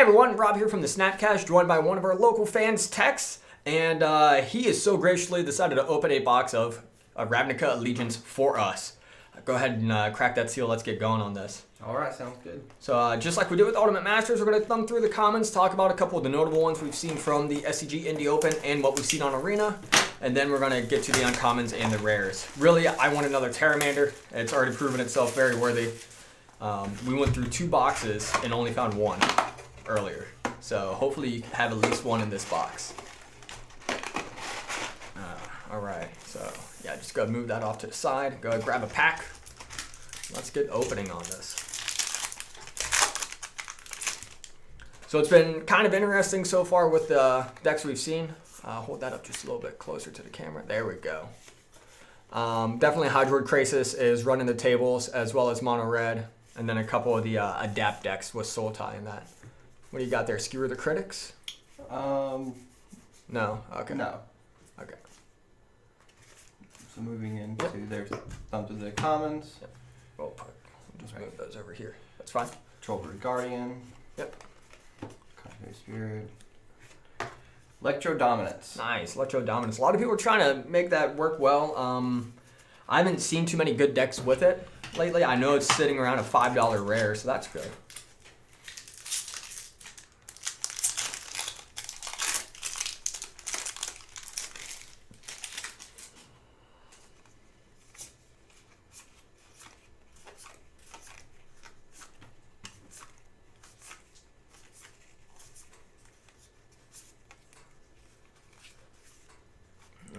everyone, Rob here from the SnapCast, joined by one of our local fans, Tex, and he has so graciously decided to open a box of Ravnica Allegiance for us. Go ahead and crack that seal. Let's get going on this. All right, sounds good. So just like we did with Ultimate Masters, we're going to thumb through the comments, talk about a couple of the notable ones we've seen from the SCG Indie Open and what we've seen on Arena, and then we're going to get to the uncommons and the rares. Really, I want another Terramander. It's already proven itself very worthy. We went through 2 boxes and only found 1 earlier. So hopefully you have at least 1 in this box. Alright, so yeah, just go move that off to the side. Go grab a pack. Let's get opening on this. So it's been kind of interesting so far with the decks we've seen. Hold that up just a little bit closer to the camera. There we go. Definitely Hydroid Krasis is running the tables as well as Mono Red. And then a couple of the Adapt decks with Soul Tie in that. What do you got there? Skewer the Critics? No. Okay. No. Okay. So moving into there's thumb to the commons. Yep. We'll just move those over here. That's fine. Trollbird Guardian. Yep. Cosmic Spirit. Electro Dominance. Nice. Electro Dominance. A lot of people are trying to make that work well. I haven't seen too many good decks with it lately. I know it's sitting around a $5 rare, so that's good.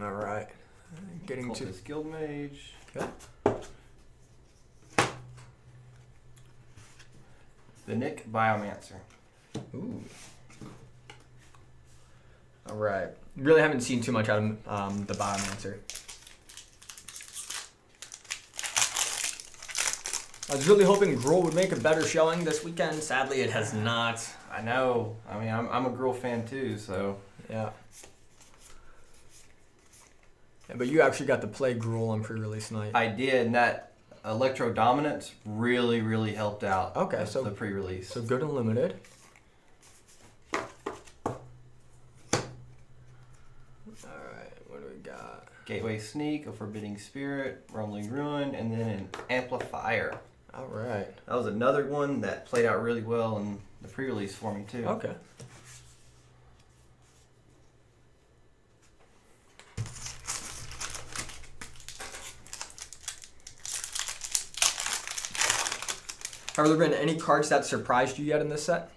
All right, getting to this Guild Mage. Okay. The Nick Biomancer. Ooh. All right. Really haven't seen too much out of the Biomancer. I was really hoping Gruul would make a better showing this weekend. Sadly, it has not. I know. I mean, I'm a Gruul fan too, so. Yeah. Yeah, but you actually got to play Gruul on pre-release night. I did, and that Electro Dominance really, really helped out. Okay, with so the pre-release. So good and limited. All right, what do we got? Gateway Sneak, a Forbidding Spirit, Rumbling Ruin, and then an Amplifier. All right. That was another one that played out really well in the pre-release for me too. Okay. Have there been any cards that surprised you yet in this set?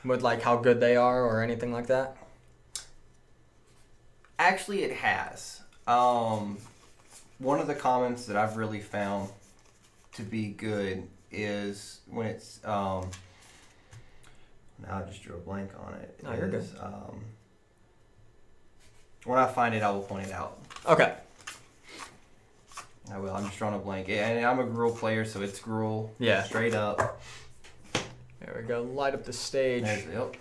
With like how good they are or anything like that? Actually, it has. One of the comments that I've really found to be good is when it's now I just drew a blank on it. No, you're good. When I find it, I will point it out. Okay. I will. I'm just drawing a blank. And I'm a Gruul player, so it's Gruul. Yeah. Straight up. There we go. Light up the stage. Yep.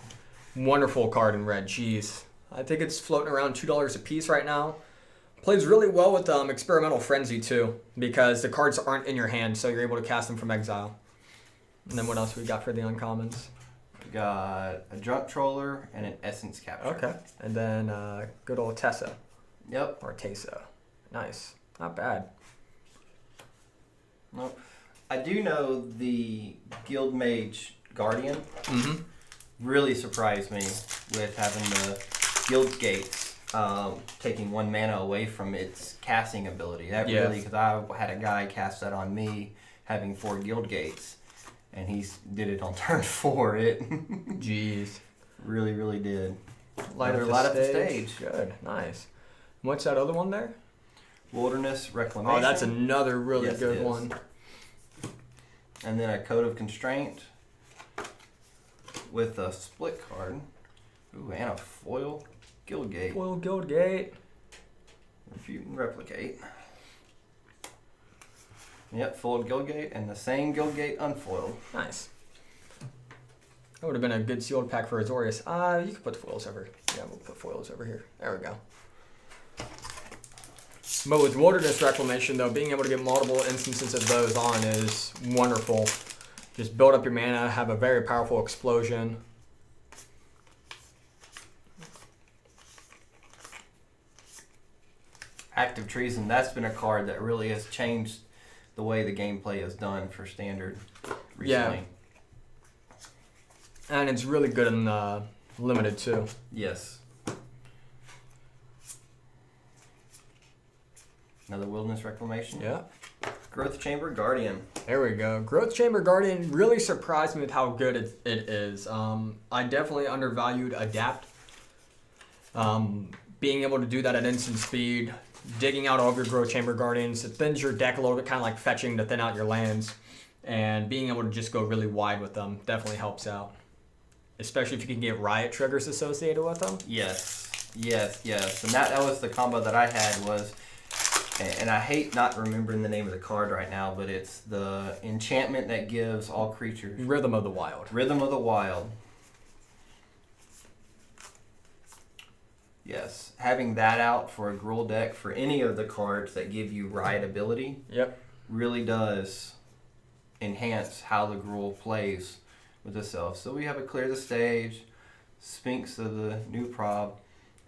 Wonderful card in red. Jeez. I think it's floating around $2 a piece right now. Plays really well with Experimental Frenzy too, because the cards aren't in your hand, so you're able to cast them from exile. And then what else we got for the uncommons? We got a Drunk Troller and an Essence Capture. Okay. And then good old Tessa. Yep. Or Tessa. Nice. Not bad. Nope. I do know the Guild Mage Guardian really surprised me with having the Guild Gates taking 1 mana away from its casting ability. That really, because I had a guy cast that on me having 4 Guild Gates, and he did it on turn 4. It Jeez. really, really did. Light up the stage. Good. Nice. What's that other one there? Wilderness Reclamation. Oh, that's another really good one. And then a Code of Constraint with a split card. Ooh, and a foil Guildgate. Foil Guildgate. Refute and Replicate. Yep, foiled Guildgate and the same Guildgate unfoiled. Nice. That would have been a good sealed pack for Azorius. You could put the foils over. Yeah, we'll put foils over here. There we go. But with Wilderness Reclamation, though, being able to get multiple instances of those on is wonderful. Just build up your mana, have a very powerful explosion. Active Treason, that's been a card that really has changed the way the gameplay is done for Standard recently. Yeah. And it's really good in Limited, too. Yes. Another Wilderness Reclamation. Yeah. Growth Chamber Guardian. There we go. Growth Chamber Guardian really surprised me with how good it is. I definitely undervalued Adapt. Being able to do that at instant speed, digging out all of your Growth Chamber Guardians, it thins your deck a little bit, kind of like fetching to thin out your lands. And being able to just go really wide with them definitely helps out. Especially if you can get Riot triggers associated with them. Yes. And that was the combo that I had was... And I hate not remembering the name of the card right now, but it's the enchantment that gives all creatures... Rhythm of the Wild. Rhythm of the Wild. Yes. Having that out for a Gruul deck for any of the cards that give you Riot ability really does enhance how the Gruul plays with itself. So we have a Clear the Stage, Sphinx of the New Prob,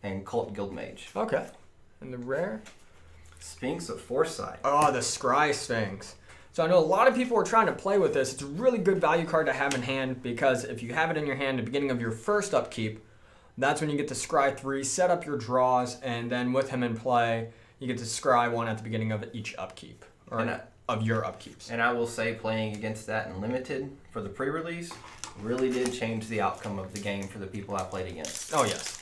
and Cult Guildmage. Okay. And the rare? Sphinx of Foresight. Oh, the Scry Sphinx. So I know a lot of people are trying to play with this. It's a really good value card to have in hand because if you have it in your hand at the beginning of your first upkeep, that's when you get to Scry 3, set up your draws, and then with him in play, you get to Scry 1 at the beginning of each upkeep, or of your upkeeps. And I will say playing against that in Limited for the pre-release really did change the outcome of the game for the people I played against. Oh, yes.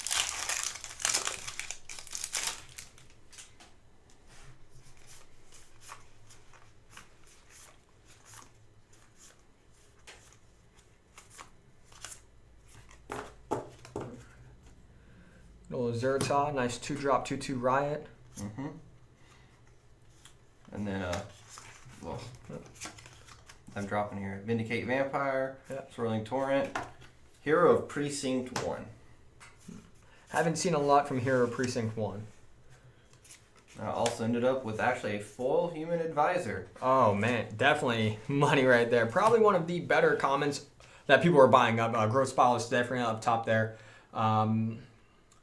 Little Zerta, nice 2-drop, 2/2 Riot. Mm-hmm. And then, I'm dropping here. Vindicate Vampire, Swirling Torrent, Hero of Precinct 1. Haven't seen a lot from Hero Precinct 1. I also ended up with actually a foil Human Advisor. Oh, man. Definitely money right there. Probably one of the better commons that people are buying up. Growth Spile is definitely up top there.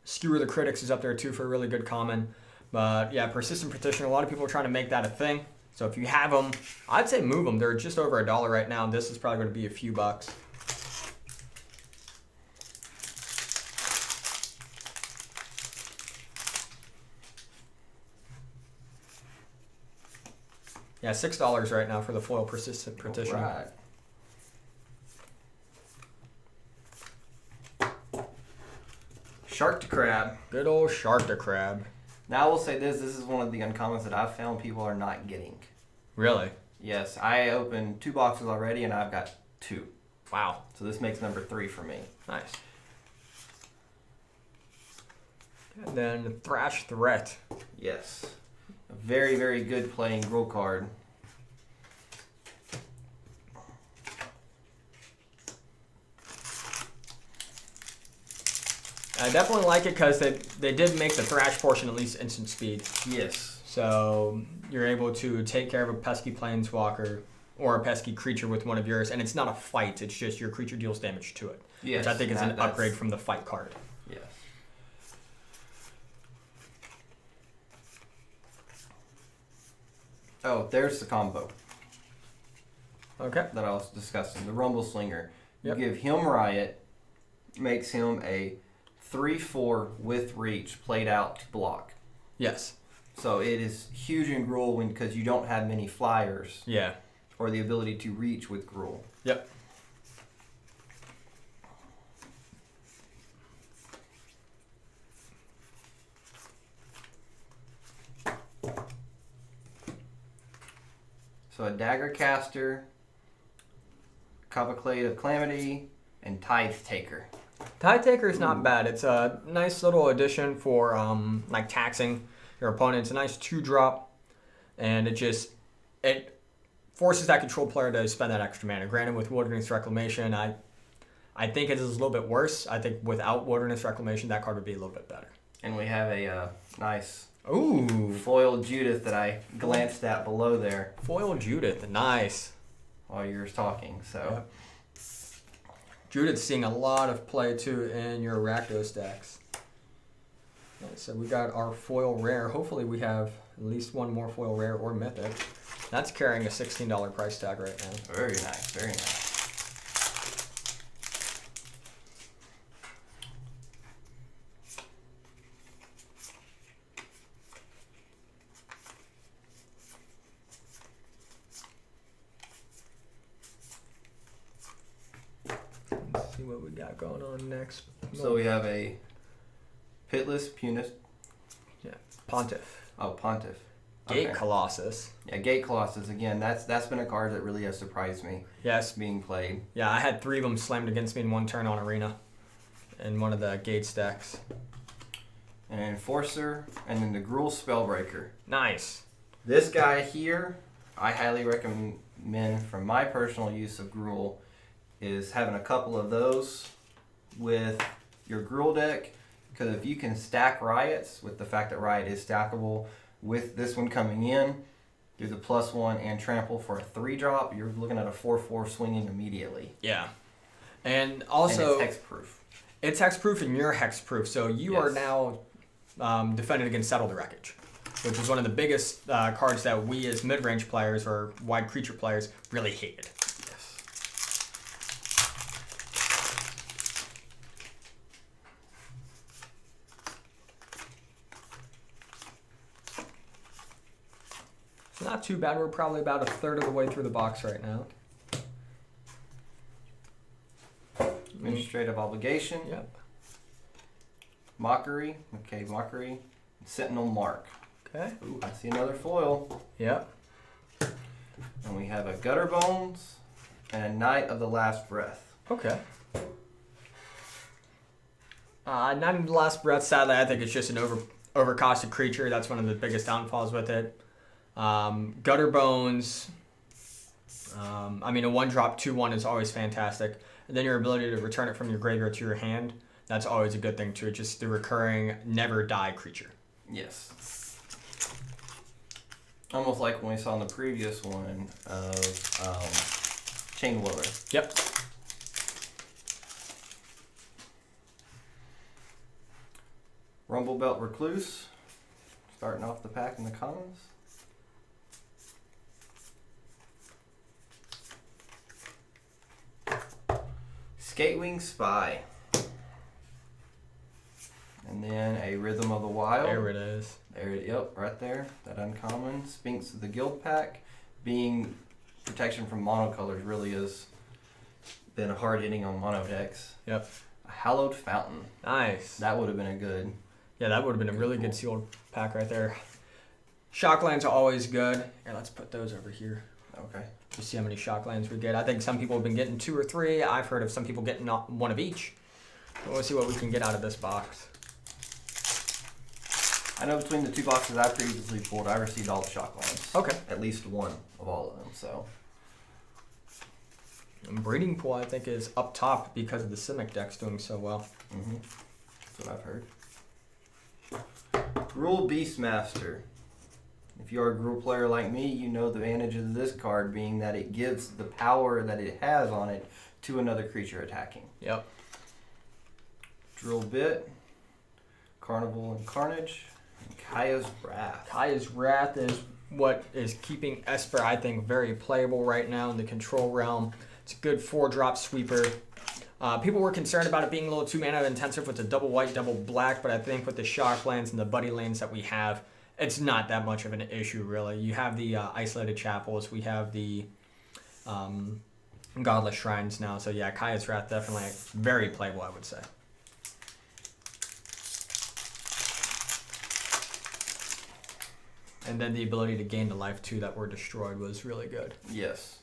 Skewer the Critics is up there too for a really good common. But yeah, Persistent Petitioner, a lot of people are trying to make that a thing. So if you have them, I'd say move them. They're just over $1 right now. This is probably going to be a few bucks. Yeah, $6 right now for the foil Persistent Petitioner. All right. Shark to Crab. Good old Shark to Crab. Now I will say this is one of the uncommons that I've found people are not getting. Really? Yes, I opened 2 boxes already and I've got 2. Wow. So this makes number 3 for me. Nice. And then Thrash Threat. Yes. A very, very good playing Gruul card. I definitely like it because they did make the Thrash portion at least instant speed. Yes. So you're able to take care of a pesky planeswalker or a pesky creature with one of yours, and it's not a fight, it's just your creature deals damage to it. Yes, which I think is an upgrade from the fight card. Yes. Oh, there's the combo. Okay. That I was discussing. The Rumble Slinger. Yep. You give him Riot, makes him a 3/4 with reach played out to block. Yes. So it is huge in Gruul because you don't have many flyers. Yeah. Or the ability to reach with Gruul. Yep. So a Dagger Caster, Cavalcade of Calamity, and Tithe Taker. Tide Taker is not bad. It's a nice little addition for like taxing your opponent. It's a nice 2-drop, and it forces that control player to spend that extra mana. Granted, with Wilderness Reclamation, I think it is a little bit worse. I think without Wilderness Reclamation, that card would be a little bit better. And we have a nice Ooh, foil Judith that I glanced at below there foil Judith, nice. while you were talking. So. Yep. Judith's seeing a lot of play too in your Rakdos decks. Okay, so we got our foil rare. Hopefully we have at least one more foil rare or mythic. That's carrying a $16 price tag right now. Very nice, very nice. Let's see what we got going on next. So we have a Pitless Punis. Yeah, Pontiff. Oh, Pontiff. Gate Okay. Colossus. Yeah, Gate Colossus again. That's been a card that really has surprised me. Yes. Being played. Yeah, I had 3 of them slammed against me in one turn on Arena. In one of the Gate stacks. An Enforcer, and then the Gruul Spellbreaker. Nice. This guy here, I highly recommend from my personal use of Gruul, is having a couple of those with your Gruul deck, because if you can stack Riots, with the fact that Riot is stackable, with this one coming in, do the +1 and trample for a 3-drop, you're looking at a 4/4 swinging immediately. Yeah. And also, and it's hexproof. It's hexproof and you're hexproof, so you are Yes. now defended against Settle the Wreckage, which is one of the biggest cards that we as mid-range players or wide creature players really hated. Yes. It's not too bad. We're probably about a third of the way through the box right now. Administrative Obligation. Yep. Mockery. Okay, Mockery. Sentinel Mark. Okay. Ooh, I see another foil. Yep. And we have a Gutter Bones and a Knight of the Last Breath. Okay. Not in the Last Breath, sadly, I think it's just an overcosted creature. That's one of the biggest downfalls with it. Gutter Bones. I mean, a 1-drop 2/1 is always fantastic. And then your ability to return it from your graveyard to your hand, that's always a good thing too. It's just the recurring never die creature. Yes. Almost like when we saw in the previous one of Chain Whirler. Yep. Rumble Belt Recluse. Starting off the pack in the commons. Skatewing Spy. And then a Rhythm of the Wild. There it is. There, yep, right there. That uncommon. Sphinx of the Guild Pack. Being protection from monocolors really has been hard hitting on mono decks. Yep. A Hallowed Fountain. Nice. That would have been a good. Yeah, that would have been a really good sealed pack right there. Shocklands are always good. Here, let's put those over here. Okay. Just see how many Shocklands we get. I think some people have been getting 2 or 3. I've heard of some people getting one of each. But we'll see what we can get out of this box. I know between the 2 boxes I previously pulled, I received all the Shocklands. Okay. At least one of all of them, so. And Breeding Pool, I think, is up top because of the Simic decks doing so well. Mm-hmm. That's what I've heard. Gruul Beastmaster. If you are a Gruul player like me, you know the advantage of this card being that it gives the power that it has on it to another creature attacking. Yep. Drill Bit, Carnival and Carnage, and Kaya's Wrath. Kaya's Wrath is what is keeping Esper, I think, very playable right now in the control realm. It's a good 4-drop sweeper. People were concerned about it being a little too mana intensive with the double white, double black, but I think with the Shocklands and the Buddy Lanes that we have, it's not that much of an issue, really. You have the Isolated Chapels. We have the Godless Shrines now. So, yeah, Kaya's Wrath definitely very playable, I would say. And then the ability to gain the life, too, that were destroyed was really good. Yes.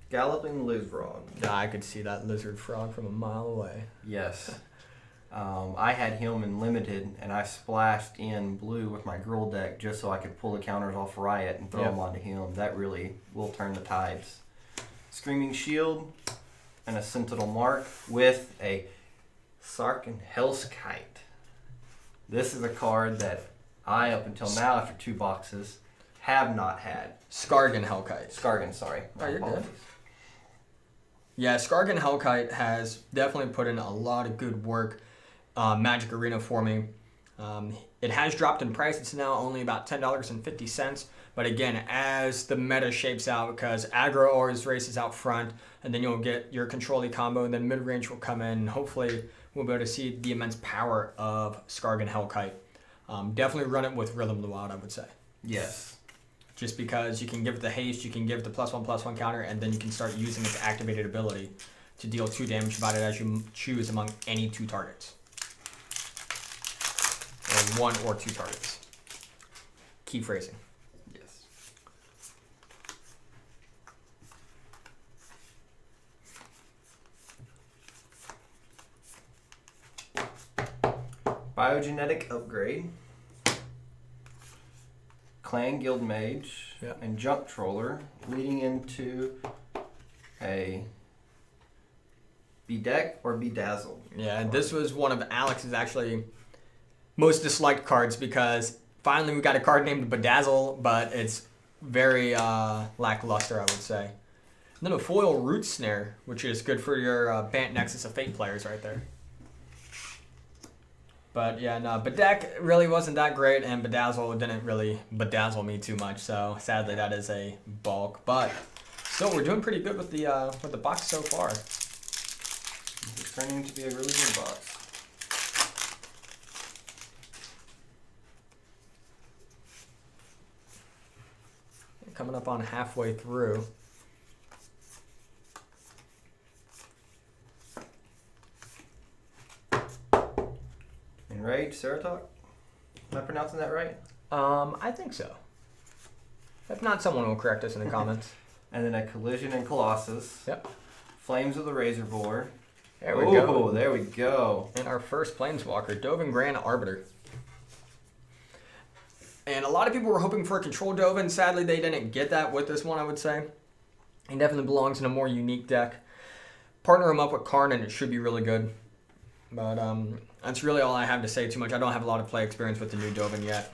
Galloping Lizrog. Yeah, I could see that lizard frog from a mile away. Yes. I had him in limited, and I splashed in blue with my Gruul deck just so I could pull the counters off Riot and throw them onto him. That really will turn the tides. Screaming Shield and a Sentinel Mark with a Sarkin Hellskite. This is a card that I, up until now, after 2 boxes, have not had. Skargan Hellkite. Skargan, sorry. Oh, you're good. Yeah, Skargan Hellkite has definitely put in a lot of good work. Magic Arena for me. It has dropped in price. It's now only about $10.50. But again, as the meta shapes out, because aggro always races out front, and then you'll get your control combo, and then mid range will come in, and hopefully we'll be able to see the immense power of Skargan Hellkite. Definitely run it with Rhythm Luau, I would say. Yes. Just because you can give it the haste, you can give it the +1/+1 counter, and then you can start using its activated ability to deal 2 damage about it as you choose among any 2 targets. Or 1 or 2 targets. Key phrasing. Yes. Biogenetic upgrade. Clan Guild Mage, Yeah. and Junk Troller, leading into a Bedeck or Bedazzled. Yeah, this was one of Alex's actually most disliked cards because finally we got a card named Bedazzle, but it's very lackluster, I would say. And then a foil Root Snare, which is good for your Bant Nexus of Fate players right there. But yeah, no, Bedeck really wasn't that great, and Bedazzle didn't really bedazzle me too much. So sadly, that is a bulk. But still, we're doing pretty good with the box so far. It's turning to be a really good box. Coming up on halfway through. Enraged Ceratok? Am I pronouncing that right? I think so. If not, someone will correct us in the comments. And then a Collision and Colossus. Yep. Flames of the Razor Boar. There we go. Oh, there we go. And our first Planeswalker, Dovin Grand Arbiter. And a lot of people were hoping for a control Dovin. Sadly, they didn't get that with this one, I would say. He definitely belongs in a more unique deck. Partner him up with Karn, and it should be really good. But that's really all I have to say too much. I don't have a lot of play experience with the new Dovin yet.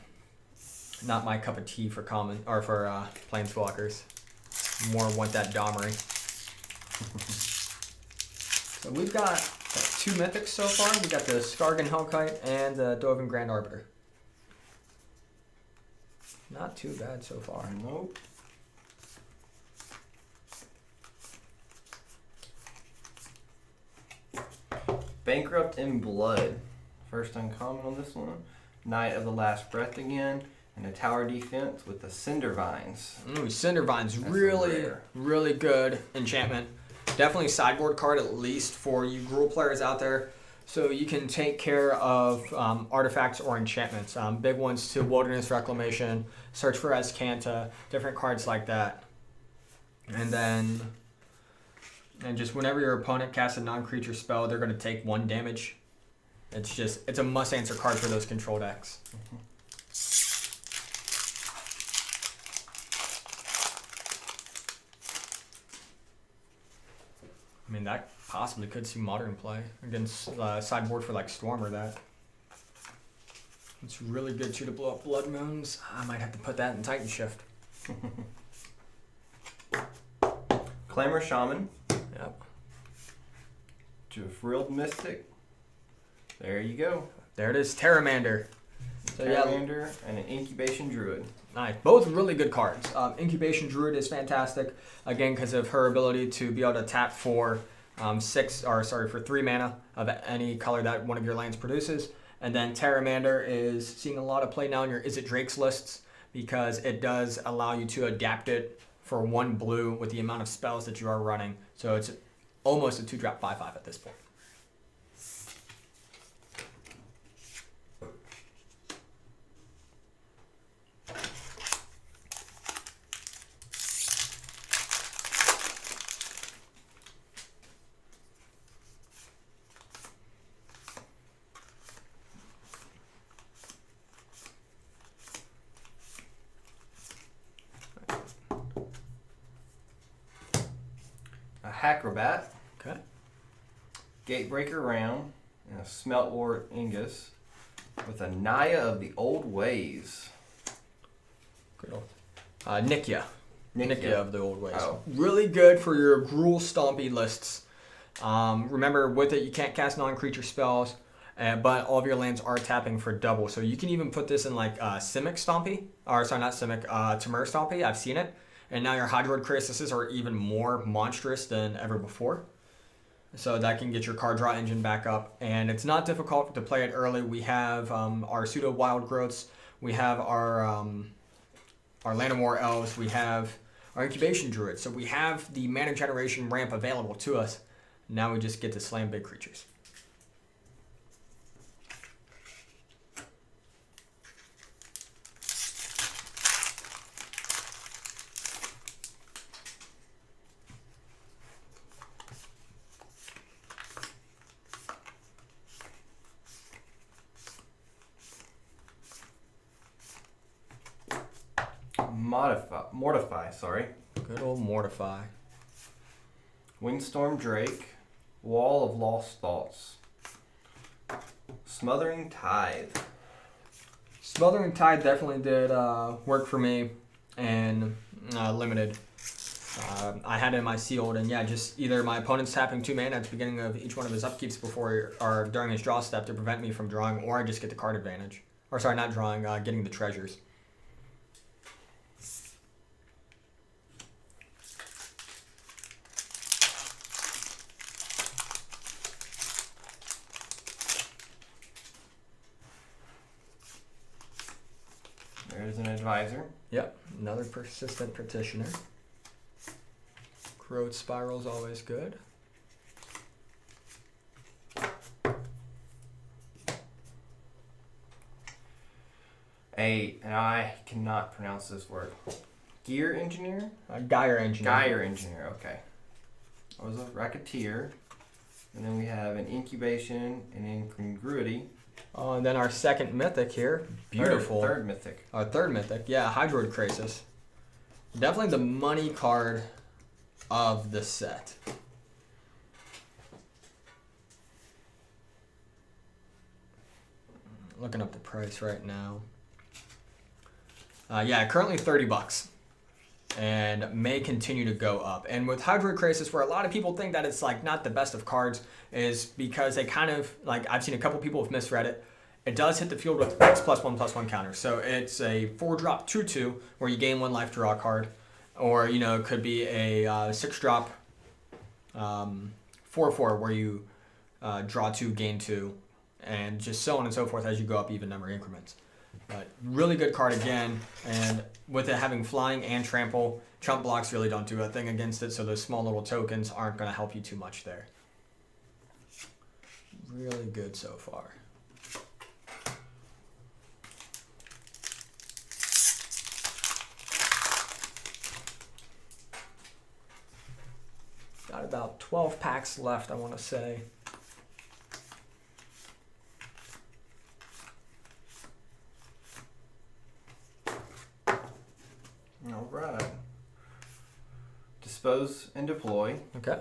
Not my cup of tea for common or for Planeswalkers. More want that Domri. So we've got 2 mythics so far. We got the Skargan Hellkite and the Dovin Grand Arbiter. Not too bad so far. Nope. Bankrupt in Blood. First uncommon on this one. Knight of the Last Breath again. And a tower defense with the Cinder Vines. Ooh, Cinder Vine's That's really, rare. really good enchantment. Definitely sideboard card, at least for you Gruul players out there. So you can take care of artifacts or enchantments. Big ones to Wilderness Reclamation, Search for Azcanta, different cards like that. And then, just whenever your opponent casts a non-creature spell, they're going to take 1 damage. It's a must-answer card for those control decks. I mean, that possibly could see Modern play against sideboard for like Storm or that. It's really good too to blow up Blood Moons. I might have to put that in Titan Shift. Clamor Shaman. Yep. Frilled Mystic. There you go. There it is, Terramander. So Terramander and an Incubation Druid. Nice. Both really good cards. Incubation Druid is fantastic, again, because of her ability to be able to tap for 3 mana of any color that one of your lands produces. And then Terramander is seeing a lot of play now in your Is It Drake's lists because it does allow you to adapt it for 1 blue with the amount of spells that you are running. So it's almost a 2-drop 5/5 at this point. Acrobat. Okay. Gatebreaker Round. And a Smeltwort Ingus. With a Naya of the Old Ways. Good old. Nikia. Nikia of the old ways. Oh. Really good for your Gruul Stompy lists. Remember, with it, you can't cast non-creature spells, but all of your lands are tapping for double. So you can even put this in like Simic Stompy, or sorry, not Simic, Temur Stompy. I've seen it. And now your Hydroid Crasises are even more monstrous than ever before. So that can get your card draw engine back up. And it's not difficult to play it early. We have our Pseudo Wild Growths. We have our Land of War Elves. We have our Incubation Druids. So we have the mana generation ramp available to us. Now we just get to slam big creatures. Mortify, sorry. Good old Mortify. Windstorm Drake. Wall of Lost Thoughts. Smothering Tithe. Smothering Tide definitely did work for me, and limited. I had it in my sealed, and yeah, just either my opponent's tapping 2 mana at the beginning of each one of his upkeeps before or during his draw step to prevent me from drawing, or I just get the card advantage. Or sorry, not drawing, getting the treasures. There's an advisor. Yep, another persistent petitioner. Growth Spiral's always good. And I cannot pronounce this word. Gear Engineer? Gyre Engineer. Gyre Engineer, okay. I was a Racketeer. And then we have an Incubation and Incongruity. Oh, and then our second mythic here. Beautiful. Third mythic. Our third mythic, yeah, Hydroid Krasis. Definitely the money card of the set. Looking up the price right now. Yeah, currently $30. And may continue to go up. And with Hydroid Krasis, where a lot of people think that it's like not the best of cards, is because they kind of, like, I've seen a couple people have misread it. It does hit the field with X +1/+1 counter. So it's a 4-drop 2/2 where you gain 1 life, draw a card. Or, you know, it could be a 6-drop 4/4 where you draw 2, gain 2, and just so on and so forth as you go up even number increments. But really good card again, and with it having flying and trample, chump blocks really don't do a thing against it, so those small little tokens aren't going to help you too much there. Really good so far. Got about 12 packs left, I want to say. All right. Dispose and Deploy. Okay.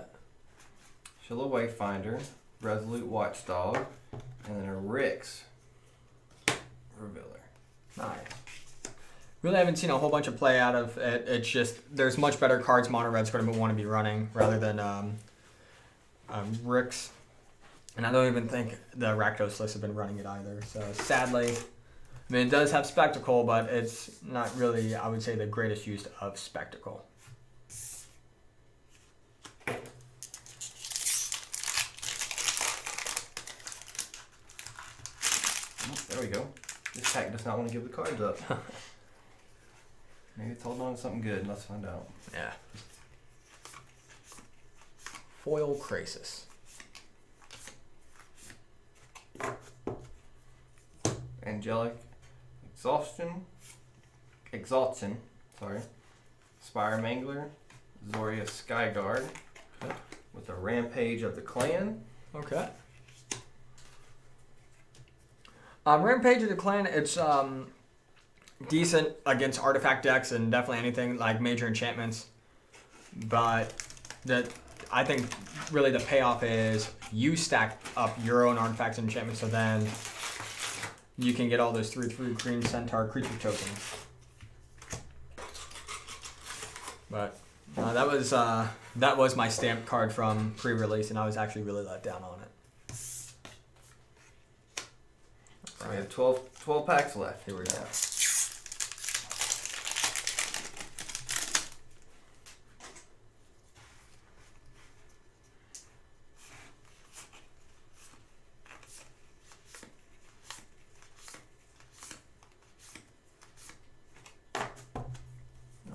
Shilla Wayfinder. Resolute Watchdog. And then a Rix Revealer. Nice. Really haven't seen a whole bunch of play out of it. It's just there's much better cards mono red's going to want to be running rather than Rix. And I don't even think the Rakdos list have been running it either. So sadly, I mean, it does have Spectacle, but it's not really, I would say, the greatest use of Spectacle. There we go. This pack does not want to give the cards up. Maybe it's holding on to something good. Let's find out. Yeah. Foil Krasis. Angelic Exhaustion, sorry. Spire Mangler, Zoria Skyguard, with a Rampage of the Clan. Okay. Rampage of the Clan, it's decent against artifact decks and definitely anything like major enchantments. But I think really the payoff is you stack up your own artifacts and enchantments, so then you can get all those 3/3 green centaur creature tokens. But that was my stamped card from pre-release, and I was actually really let down on it. So we have 12 packs left. Here we go.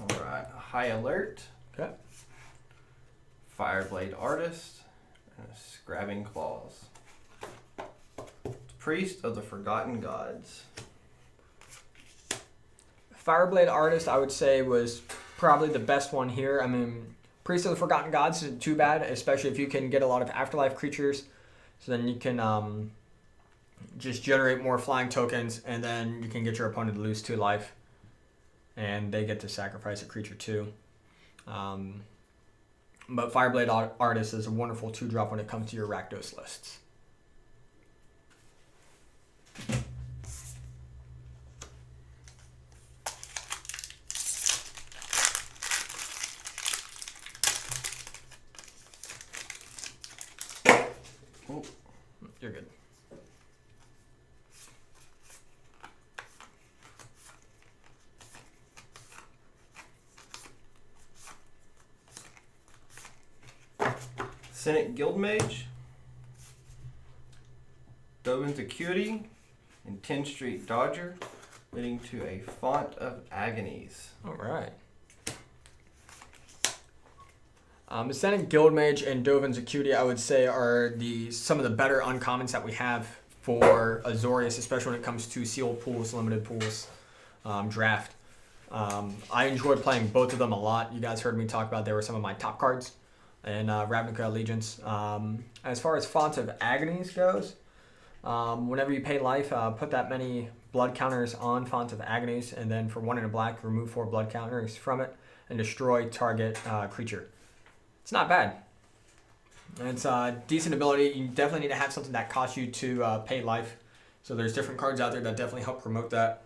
Alright, High Alert, Okay. Fireblade Artist, and a Scrabbing Claws. Priest of the Forgotten Gods. Fireblade Artist, I would say, was probably the best one here. I mean, Priest of the Forgotten Gods isn't too bad, especially if you can get a lot of afterlife creatures. So then you can just generate more flying tokens, and then you can get your opponent to lose 2 life. And they get to sacrifice a creature too. But Fireblade Artist is a wonderful 2-drop when it comes to your Rakdos lists. Oh, You're good. Cynic Guildmage, Dovin's Acuity, and 10th Street Dodger, leading to a Font of Agonies. All right. Ascendant Guildmage and Dovin's Acuity, I would say, are some of the better uncommons that we have for Azorius, especially when it comes to sealed pools, limited pools, draft. I enjoyed playing both of them a lot. You guys heard me talk about they were some of my top cards in Ravnica Allegiance. As far as Font of Agonies goes, whenever you pay life, put that many blood counters on Font of Agonies, and then for 1 and a black, remove 4 blood counters from it and destroy target creature. It's not bad. It's a decent ability. You definitely need to have something that costs you to pay life. So there's different cards out there that definitely help promote that.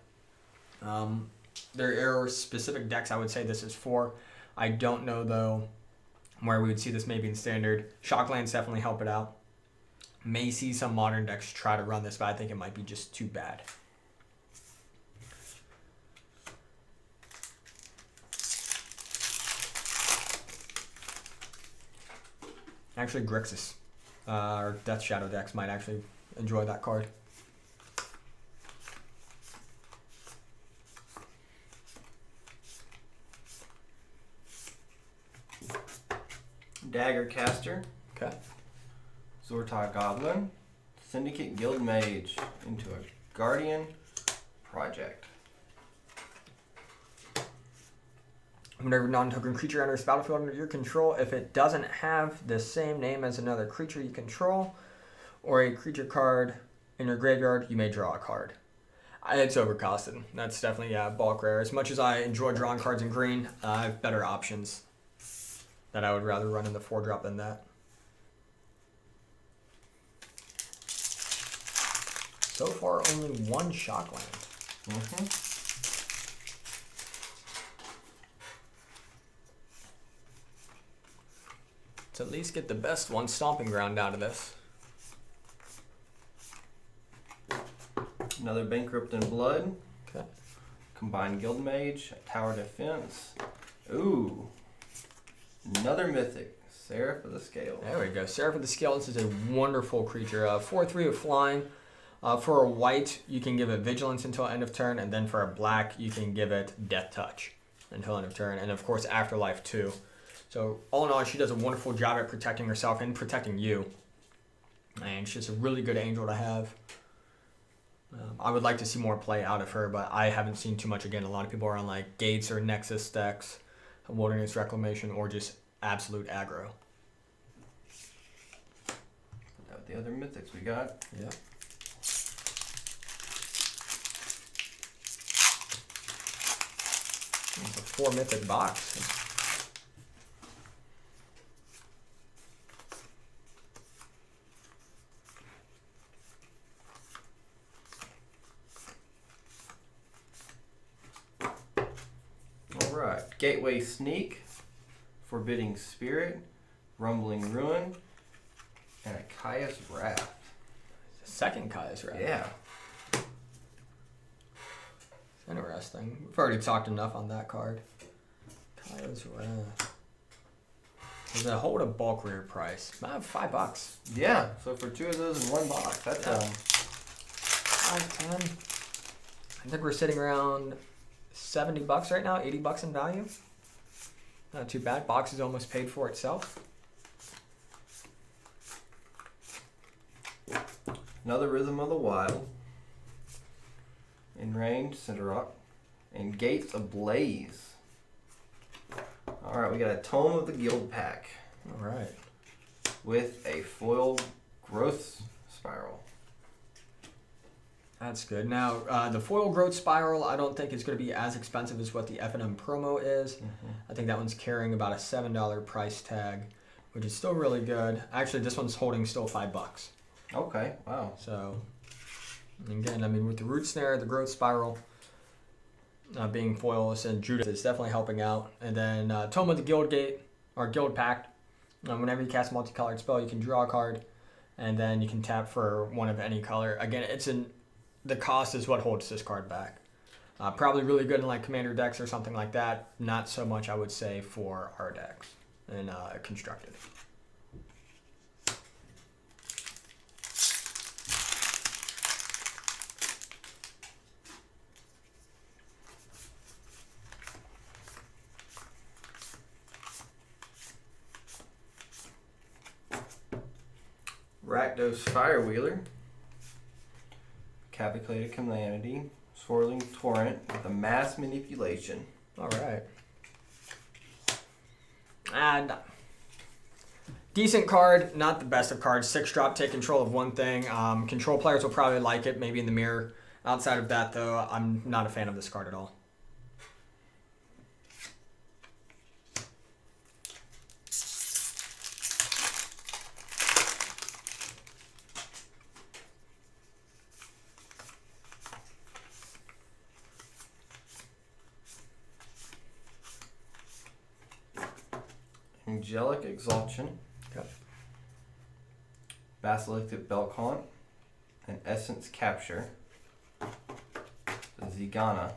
There are specific decks I would say this is for. I don't know, though, where we would see this maybe in standard. Shocklands definitely help it out. May see some modern decks try to run this, but I think it might be just too bad. Actually, Grixis or Death Shadow decks might actually enjoy that card. Dagger Caster, Okay. Zortai Goblin, Syndicate Guildmage into a Guardian Project. Whenever non-token creature enters the battlefield under your control, if it doesn't have the same name as another creature you control, or a creature card in your graveyard, you may draw a card. It's overcosted. That's definitely bulk rare. As much as I enjoy drawing cards in green, I have better options that I would rather run in the 4-drop than that. So far, only 1 Shockland. To at least get the best one stomping ground out of this. Another Bankrupt in Blood. Okay. Combined Guildmage, Tower Defense. Ooh. Another Mythic, Seraph of the Scales. There we go. Seraph of the Scales is a wonderful creature. 4/3 with flying. For a white, you can give it Vigilance until end of turn, and then for a black, you can give it Death Touch until end of turn, and of course Afterlife too. So all in all, she does a wonderful job at protecting herself and protecting you. And she's a really good angel to have. I would like to see more play out of her, but I haven't seen too much. Again, a lot of people are on like Gates or Nexus decks, Wilderness Reclamation, or just absolute aggro. Out the other Mythics we got. Yeah. It's a 4 Mythic box. Alright, Gateway Sneak, Forbidding Spirit, Rumbling Ruin, and a Kaya's Wrath. Second Kaya's Wrath. Yeah. Interesting. We've already talked enough on that card. Kaya's Wrath. There's a hold a bulk rare price. About $5. Yeah, so for 2 of those in 1 box, that's Yeah. 5, 10. I think we're sitting around $70 right now, $80 in value. Not too bad. Box is almost paid for itself. another Rhythm of the Wild, Enraged Cinderrock, and Gates Ablaze. Alright, we got a Tome of the Guild pack Alright. with a foil growth spiral. That's good. Now, the foil growth spiral, I don't think is going to be as expensive as what the F&M promo is. I think that one's carrying about a $7 price tag, which is still really good. Actually, this one's holding still $5. Okay, wow. So, again, I mean, with the root snare, the growth spiral being foilless, and Judith is definitely helping out. And then Tome of the Guild Gate, or Guild Pact. Whenever you cast a multicolored spell, you can draw a card, and then you can tap for one of any color. Again, the cost is what holds this card back. Probably really good in like Commander decks or something like that. Not so much, I would say, for our decks and Constructed. Rakdos Firewheeler, Capiculated Calamity, Swirling Torrent with a Mass Manipulation. All right. And decent card, not the best of cards. 6-drop, take control of one thing. Control players will probably like it, maybe in the mirror. Outside of that, though, I'm not a fan of this card at all. Angelic Exaltation, Okay. Basilistic Belcont, and Essence Capture. Zigana.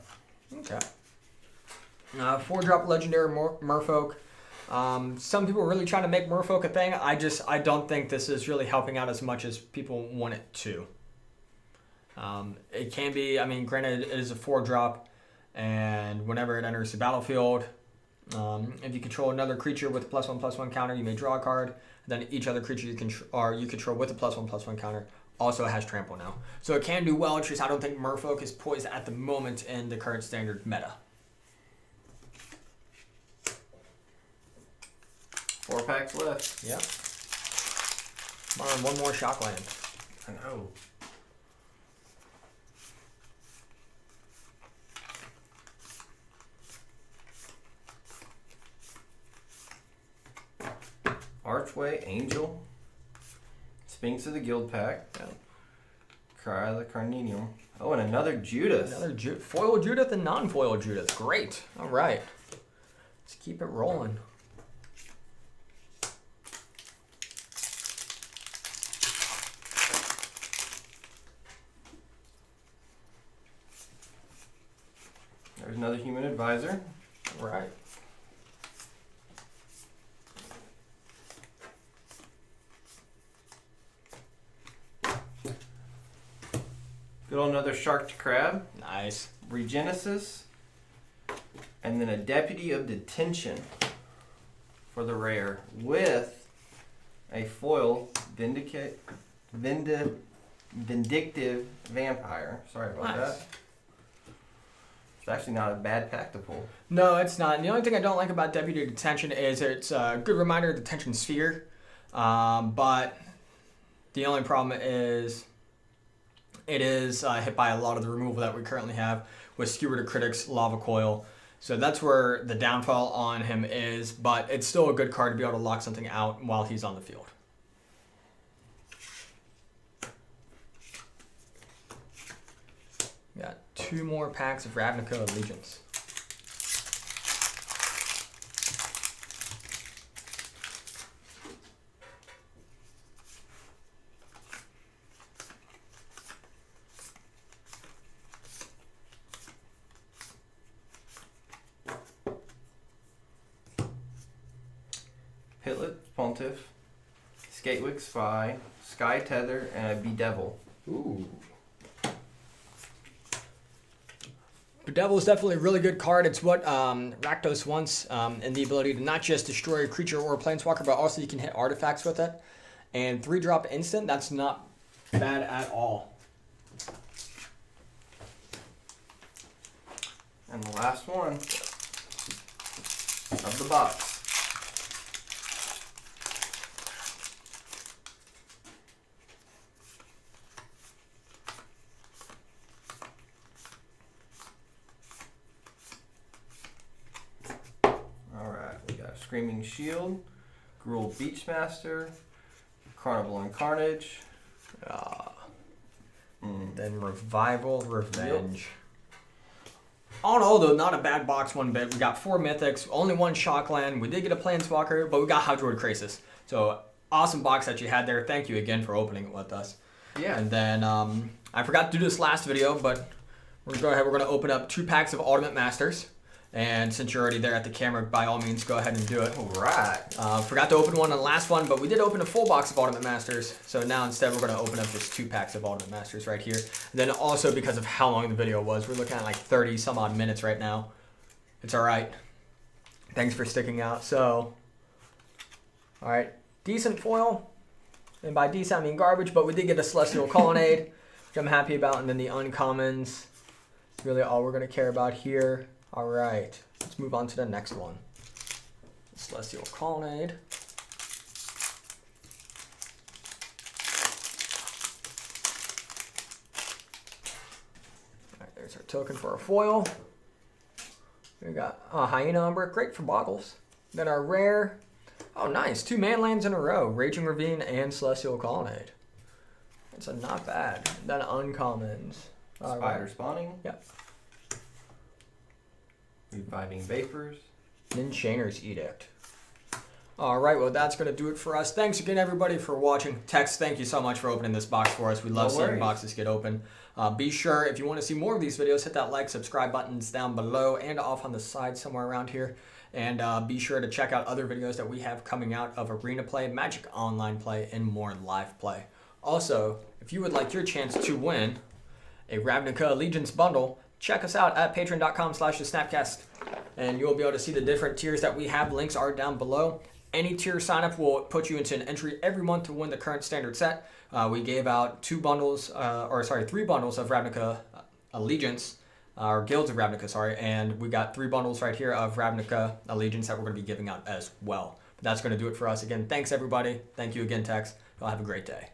Okay. 4-drop legendary Merfolk. Some people are really trying to make Merfolk a thing. I don't think this is really helping out as much as people want it to. It can be, I mean, granted, it is a 4-drop, and whenever it enters the battlefield, if you control another creature with a +1/+1 counter, you may draw a card. Then each other creature you control with a +1/+1 counter also has trample now. So it can do well. It's just I don't think Merfolk is poised at the moment in the current standard meta. 4 packs left. Yep. Come on, one more Shockland. I know. Archway Angel, Sphinx of the Guild Pack, Cry of the Carnelian. Oh, and another Judas. Another foil Judith and non-foil Judith. Great. All right. Let's keep it rolling. There's another Human Advisor. All right. Good old another Sharked Crab. Nice. Regenesis. And then a Deputy of Detention for the rare with a foil Vindictive Vampire. Sorry about that. It's actually not a bad pack to pull. No, it's not. And the only thing I don't like about Deputy Detention is it's a good reminder of Detention Sphere. But the only problem is it is hit by a lot of the removal that we currently have with Skewer to Critics, Lava Coil. So that's where the downfall on him is, but it's still a good card to be able to lock something out while he's on the field. Got 2 more packs of Ravnica Allegiance. Pitlet Pontiff, Skatewig Spy, Sky Tether, and a Bedevil. Ooh. Bedevil is definitely a really good card. It's what Rakdos wants, and the ability to not just destroy a creature or a planeswalker, but also you can hit artifacts with it. And 3-drop instant, that's not bad at all. And the last one of the box. Alright, we got Screaming Shield, Gruul Beachmaster, Carnival and Carnage. Then Revival Revenge. All in all, though, not a bad box one bit. We got 4 Mythics, only 1 Shockland. We did get a Planeswalker, but we got Hydroid Krasis. So, awesome box that you had there. Thank you again for opening it with us. Yeah. And then, I forgot to do this last video, but we're going to go ahead. We're going to open up 2 packs of Ultimate Masters. And since you're already there at the camera, by all means, go ahead and do it. Alright. Forgot to open one on the last one, but we did open a full box of Ultimate Masters. So now instead, we're going to open up just 2 packs of Ultimate Masters right here. And then also because of how long the video was, we're looking at like 30 some odd minutes right now. It's alright. Thanks for sticking out. So, alright, decent foil. And by decent, I mean garbage, but we did get a Celestial Colonnade, which I'm happy about. And then the uncommons, really all we're going to care about here. All right, let's move on to the next one. Celestial Colonnade. All right, there's our token for our foil. We got Hyena Umbra, great for boggles. Then our rare, oh nice, 2 man lands in a row, Raging Ravine and Celestial Colonnade. It's a not bad. Then uncommons. Spider Spawning. Yep. Reviving Vapors. Then Chainer's Edict. Alright, well that's going to do it for us. Thanks again everybody for watching. Tex, thank you so much for opening this box for us. We love seeing boxes get open. Be sure, if you want to see more of these videos, hit that like, subscribe buttons down below and off on the side somewhere around here. And be sure to check out other videos that we have coming out of Arena play, Magic Online play, and more live play. Also, if you would like your chance to win a Ravnica Allegiance bundle, check us out at patreon.com/SnapCast, and you'll be able to see the different tiers that we have. Links are down below. Any tier sign up will put you into an entry every month to win the current standard set. We gave out 3 bundles of Ravnica Allegiance, or Guilds of Ravnica, sorry, and we got 3 bundles right here of Ravnica Allegiance that we're going to be giving out as well. But that's going to do it for us. Again, thanks everybody. Thank you again, Tex. Y'all have a great day.